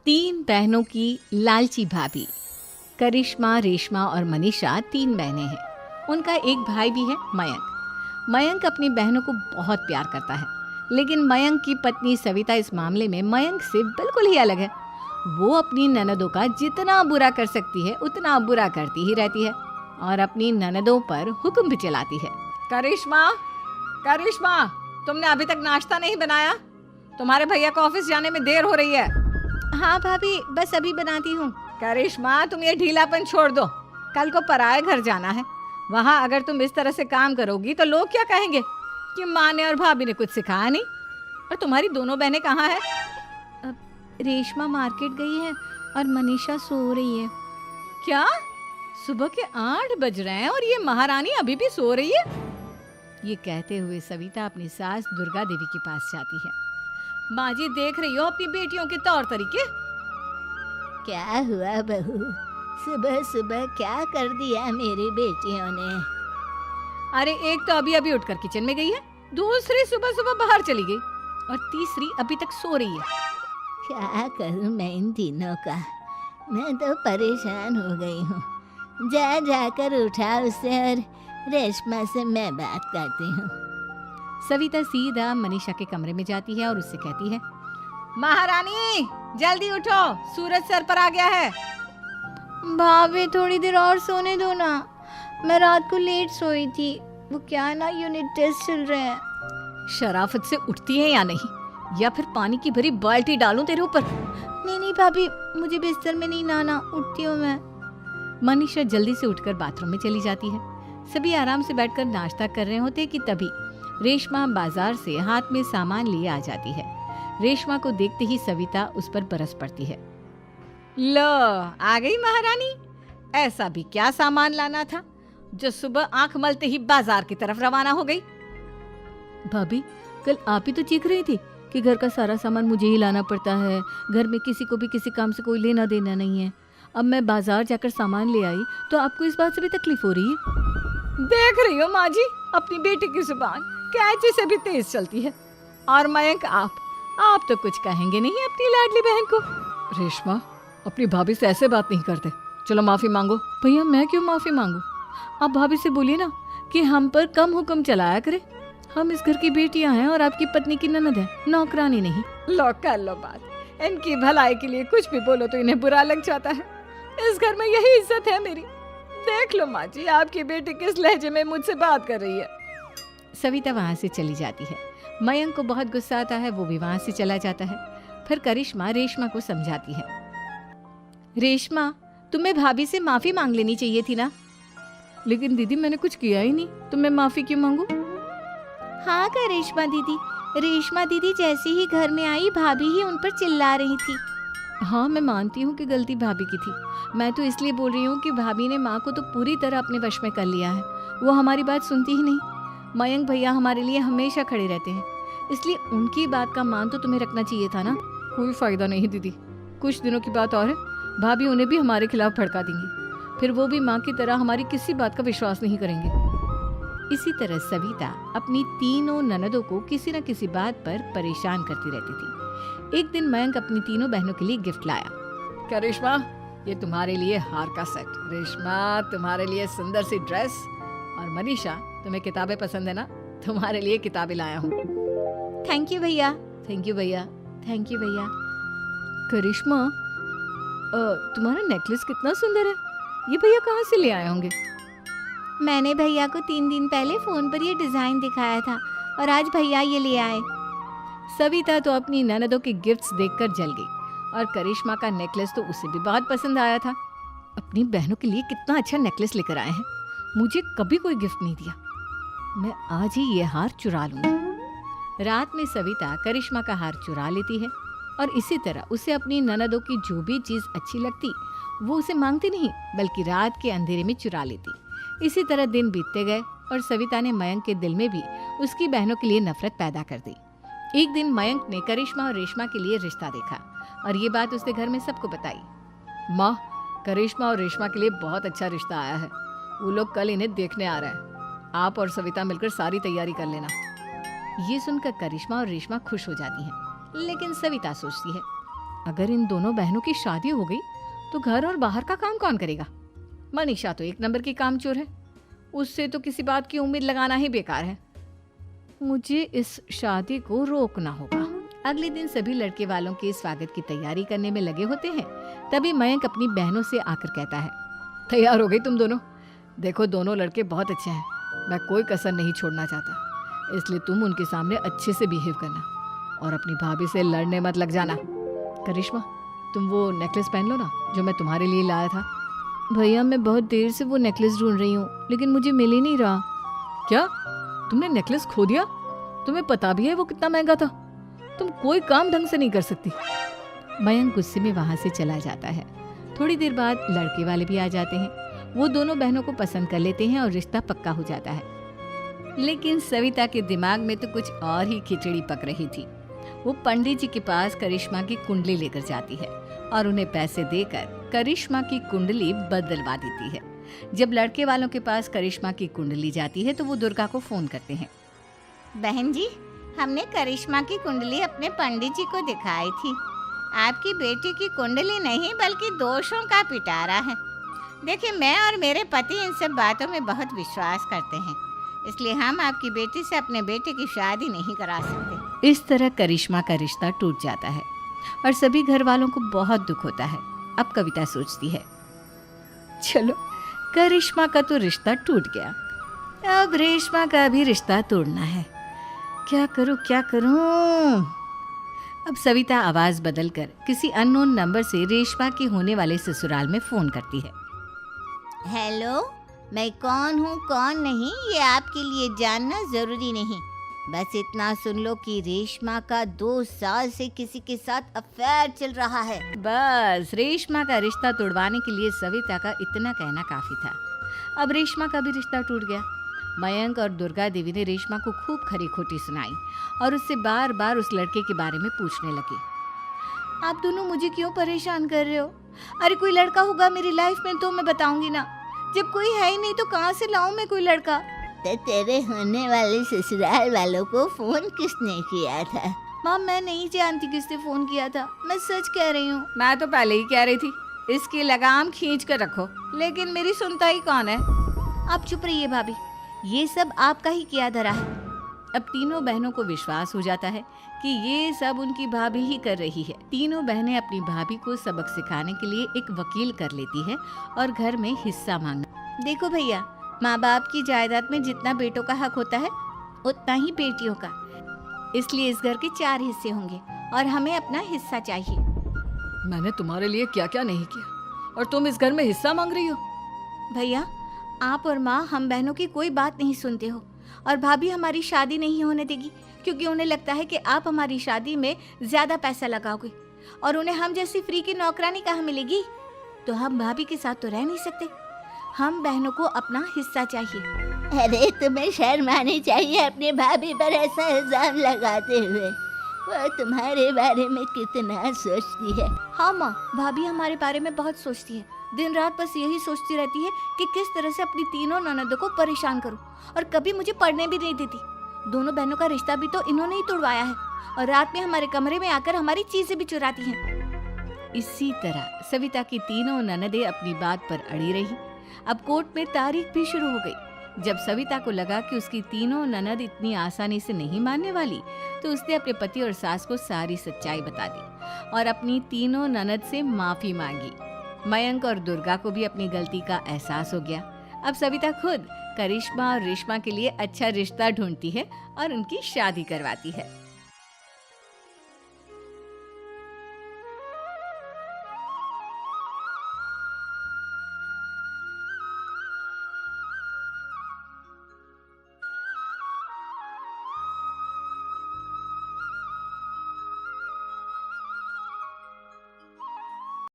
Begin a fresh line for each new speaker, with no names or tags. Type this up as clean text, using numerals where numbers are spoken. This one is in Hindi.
तीन बहनों की लालची भाभी। करिश्मा, रेशमा और मनीषा तीन बहनें हैं। उनका एक भाई भी है, मयंक। मयंक अपनी बहनों को बहुत प्यार करता है, लेकिन मयंक की पत्नी सविता इस मामले में मयंक से बिल्कुल ही अलग है। वो अपनी ननदों का जितना बुरा कर सकती है उतना बुरा करती ही रहती है और अपनी ननदों पर हुक्म भी चलाती है। करिश्मा, करिश्मा, तुमने अभी तक नाश्ता नहीं बनाया? तुम्हारे भैया को ऑफिस जाने में देर हो रही है। हाँ भाभी, बस अभी बनाती हूँ। करिश्मा, तुम ये ढीलापन छोड़ दो। कल को पराए घर जाना है। वहाँ अगर तुम इस तरह से काम करोगी तो लोग क्या कहेंगे कि माँ ने और भाभी ने कुछ सिखाया नहीं। और तुम्हारी दोनों बहनें कहाँ हैं? रेशमा मार्केट गई है और मनीषा सो रही है। क्या? सुबह के 8 बज रहे हैं और ये महारानी अभी भी सो रही है? ये कहते हुए सविता अपनी सास दुर्गा देवी के पास जाती है। माँ जी, देख रही हो अपनी बेटियों के तौर तरीके?
क्या हुआ बहू, सुबह सुबह क्या कर दिया मेरी बेटियों ने?
अरे एक तो अभी अभी उठकर किचन में गई है, दूसरी सुबह सुबह बाहर चली गई और तीसरी अभी तक सो रही है।
क्या करूं मैं इन तीनों का, मैं तो परेशान हो गई हूँ। जा जाकर उठा उसे और रेशमा से मैं बात करती हूँ।
सविता सीधा मनीषा के कमरे में जाती है और उससे कहती है, महारानी जल्दी उठो, सूरज सर पर आ गया है।
भाभी थोड़ी देर और सोने दो ना, मैं रात को लेट सोई थी। वो क्या है ना, यूनिट टेस्ट चल रहे हैं।
शराफत से उठती है या नहीं, या फिर पानी की भरी बाल्टी डालूं तेरे ऊपर?
नहीं भाभी, मुझे बिस्तर में नहीं नहाना, उठती हूँ मैं।
मनीषा जल्दी से उठकर बाथरूम में चली जाती है। सभी आराम से बैठकर नाश्ता कर रहे होते कि तभी रेशमा बाजार से हाथ में सामान लिए आ जाती है। रेशमा को देखते ही सविता उस पर बरस पड़ती है। लो, आ गई महारानी। ऐसा भी क्या सामान लाना था जो सुबह आंख मलते ही बाजार की तरफ रवाना हो गई?
भाभी, कल आप ही तो चीख रही थी कि घर का सारा सामान मुझे ही लाना पड़ता है, घर में किसी को भी किसी काम से कोई लेना देना नहीं है। अब मैं बाजार जाकर सामान ले आई तो आपको इस बात से भी तकलीफ हो रही है?
देख रही हो माँ जी, अपनी बेटी की जुबान कैंची से भी तेज चलती है। और मयंक, आप तो कुछ कहेंगे नहीं अपनी लाडली बहन को? रेशमा, अपनी भाभी से ऐसे बात नहीं करते। चलो माफी मांगो।
भैया, मैं क्यों माफी मांगू? आप भाभी से बोलिए ना कि हम पर कम हुक्म चलाया करे। हम इस घर की बेटियां हैं और आपकी पत्नी की ननद है, नौकरानी नहीं।
लो कर लो बात। इनकी भलाई के लिए कुछ भी बोलो तो इन्हें बुरा लग जाता है। इस घर में यही इज्जत है मेरी। देख लो माँ जी, आपकी बेटी किस लहजे में मुझसे बात कर रही है। सविता वहाँ से चली जाती है। मयंक को बहुत गुस्सा आता है, वो भी वहाँ से चला जाता है। फिर करिश्मा रेशमा को समझाती है। रेशमा, तुम्हें भाभी से माफी मांग लेनी चाहिए थी ना।
लेकिन दीदी, मैंने कुछ किया ही नहीं, तो मैं माफी क्यों मांगू?
हाँ करिश्मा दीदी, रेशमा दीदी जैसे ही घर में आई भाभी ही उन पर चिल्ला रही थी।
हाँ, मैं मानती हूँ कि गलती भाभी की थी। मैं तो इसलिए बोल रही हूँ कि भाभी ने माँ को तो पूरी तरह अपने वश में कर लिया है। वो हमारी बात सुनती ही नहीं। मयंक भैया हमारे लिए हमेशा खड़े रहते हैं, इसलिए उनकी बात का मान तो तुम्हें रखना चाहिए था ना।
कोई फायदा नहीं दीदी, कुछ दिनों की बात और है, भाभी उन्हें भी हमारे खिलाफ भड़का देंगी। फिर वो भी माँ की तरह हमारी किसी बात का विश्वास नहीं करेंगे। इसी तरह सविता अपनी तीनों ननदों को किसी न किसी बात पर परेशान करती रहती थी। एक दिन मयंक अपनी तीनों बहनों के लिए गिफ्ट लाया। क्या रेशमा, ये तुम्हारे लिए हार का सेट। रेशमा, तुम्हारे लिए सुंदर सी ड्रेस। और मनीषा, तुम्हें किताबें पसंद है ना, तुम्हारे लिए किताबें लाया हूँ।
थैंक यू भैया।
थैंक यू भैया।
थैंक यू भैया।
करिश्मा,
तुम्हारा नेकलेस कितना सुंदर है, ये भैया कहाँ से ले आए होंगे?
मैंने भैया को 3 दिन पहले फोन पर ये डिजाइन दिखाया था और आज भैया ये ले आए।
सविता तो अपनी ननदों के गिफ्ट्स देखकर जल गई और करिश्मा का नेकलेस तो उसे भी बहुत पसंद आया था। अपनी बहनों के लिए कितना अच्छा नेकलेस लेकर आए हैं, मुझे कभी कोई गिफ्ट नहीं दिया। मैं आज ही ये हार चुरा लूंगी। रात में सविता करिश्मा का हार चुरा लेती है और इसी तरह उसे अपनी ननदों की जो भी चीज अच्छी लगती वो उसे मांगती नहीं, बल्कि रात के अंधेरे में चुरा लेती। इसी तरह दिन बीतते गए और सविता ने मयंक के दिल में भी उसकी बहनों के लिए नफरत पैदा कर दी। एक दिन मयंक ने करिश्मा और रेशमा के लिए रिश्ता देखा और ये बात उसने घर में सबको बताई। माँ, करिश्मा और रेशमा के लिए बहुत अच्छा रिश्ता आया है, वो लोग कल इन्हें देखने आ रहे हैं। आप और सविता मिलकर सारी तैयारी कर लेना। ये सुनकर करिश्मा और रेशमा खुश हो जाती हैं, लेकिन सविता सोचती है अगर इन दोनों बहनों की शादी हो गई तो घर और बाहर का काम कौन करेगा? मनीषा तो एक नंबर की कामचोर है, उससे तो किसी बात की उम्मीद लगाना ही बेकार है। मुझे इस शादी को रोकना होगा। अगले दिन सभी लड़के वालों के स्वागत की तैयारी करने में लगे होते हैं। तभी मयंक अपनी बहनों से आकर कहता है, तैयार हो गई तुम दोनों? देखो दोनों लड़के बहुत अच्छे हैं, मैं कोई कसर नहीं छोड़ना चाहता, इसलिए तुम उनके सामने अच्छे से बिहेव करना और अपनी भाभी से लड़ने मत लग जाना। करिश्मा, तुम वो नेकलेस पहन लो ना जो मैं तुम्हारे लिए लाया था। भैया मैं बहुत देर से वो नेकलेस ढूंढ रही हूँ, लेकिन मुझे मिल ही नहीं रहा। क्या तुमने नेकलेस खो दिया? तुम्हें पता भी है वो कितना महंगा था? तुम कोई काम ढंग से नहीं कर सकती। मयंक गुस्से में वहां से चला जाता है। थोड़ी देर बाद लड़के वाले भी आ जाते हैं। वो दोनों बहनों को पसंद कर लेते हैं और रिश्ता पक्का हो जाता है। लेकिन सविता के दिमाग में तो कुछ और ही खिचड़ी पक रही थी। वो पंडित जी के पास करिश्मा की कुंडली लेकर जाती है और उन्हें पैसे देकर करिश्मा की कुंडली बदलवा देती है। जब लड़के वालों के पास करिश्मा की कुंडली जाती है तो वो दुर्गा को फोन करते हैं।
बहन जी, हमने करिश्मा की कुंडली अपने पंडित जी को दिखाई थी। आपकी बेटी की कुंडली नहीं बल्कि दोषों का पिटारा है। देखिए, मैं और मेरे पति इन सब बातों में बहुत विश्वास करते हैं, इसलिए हम आपकी बेटी से अपने बेटे की शादी नहीं करा सकते।
इस तरह करिश्मा का रिश्ता टूट जाता है और सभी घर वालों को बहुत दुख होता है। अब कविता सोचती है, चलो करिश्मा का तो रिश्ता टूट गया, अब रेशमा का भी रिश्ता तोड़ना है। क्या करूं? अब सविता आवाज बदलकर किसी अननोन नंबर से रेशमा के होने वाले ससुराल में फोन करती है।
हेलो, मैं कौन हूँ कौन नहीं ये आपके लिए जानना जरूरी नहीं। बस इतना सुन लो कि रेशमा का 2 साल से किसी के साथ अफेयर चल रहा है।
बस रेशमा का रिश्ता तोड़वाने के लिए सविता का इतना कहना काफी था। अब रेशमा का भी रिश्ता टूट गया। मयंक और दुर्गा देवी ने रेशमा को खूब खरी खोटी सुनाई और उससे बार बार उस लड़के के बारे में पूछने लगे। आप दोनों मुझे क्यों परेशान कर रहे हो? अरे कोई लड़का होगा मेरी लाइफ में तो मैं बताऊंगी ना, जब कोई है ही नहीं तो कहाँ से लाऊं मैं कोई लड़का?
तो तेरे होने वाले ससुराल वालों को फोन किसने किया था?
माँ मैं नहीं जानती किसने फोन किया था, मैं सच कह रही हूँ।
मैं तो पहले ही कह रही थी इसकी लगाम खींच कर रखो, लेकिन मेरी सुनता ही कौन है।
आप चुप रहिए भाभी, ये सब आपका ही किया धरा है।
अब तीनों बहनों को विश्वास हो जाता है कि ये सब उनकी भाभी ही कर रही है। तीनों बहनें अपनी भाभी को सबक सिखाने के लिए एक वकील कर लेती है और घर में हिस्सा मांगना।
देखो भैया, माँ बाप की जायदाद में जितना बेटों का हक होता है उतना ही बेटियों का, इसलिए इस घर के 4 हिस्से होंगे और हमें अपना हिस्सा चाहिए।
मैंने तुम्हारे लिए क्या क्या नहीं किया और तुम इस घर में हिस्सा मांग रही हो?
भैया, आप और माँ हम बहनों की कोई बात नहीं सुनते हो और भाभी हमारी शादी नहीं होने देगी क्योंकि उन्हें लगता है कि आप हमारी शादी में ज्यादा पैसा लगाओगे और उन्हें हम जैसी फ्री की नौकरानी कहाँ मिलेगी। तो हम भाभी के साथ तो रह नहीं सकते, हम बहनों को अपना हिस्सा चाहिए।
अरे तुम्हें शर्म आनी चाहिए अपने भाभी पर ऐसा इल्जाम लगाते हुए। वो तुम्हारे बारे में कितना सोचती है।
हाँ माँ, भाभी हमारे बारे में बहुत सोचती है, दिन रात बस यही सोचती रहती है कि किस तरह से अपनी तीनों ननदों को परेशान करूं और कभी मुझे पढ़ने भी नहीं देती। दोनों बहनों का रिश्ता भी तो इन्होंने ही तोड़वाया है और रात में हमारे कमरे में आकर हमारी चीजें भी चुराती हैं।
इसी तरह सविता की तीनों ननदें अपनी बात पर अड़ी रही। अब कोर्ट में तारीख भी शुरू हो गई। जब सविता को लगा कि उसकी तीनों ननद इतनी आसानी से नहीं मानने वाली, तो उसने अपने पति और सास को सारी सच्चाई बता दी और अपनी तीनों ननद से माफी मांगी। मयंक और दुर्गा को भी अपनी गलती का एहसास हो गया। अब सविता खुद करिश्मा और रेशमा के लिए अच्छा रिश्ता ढूंढती है और उनकी शादी करवाती है।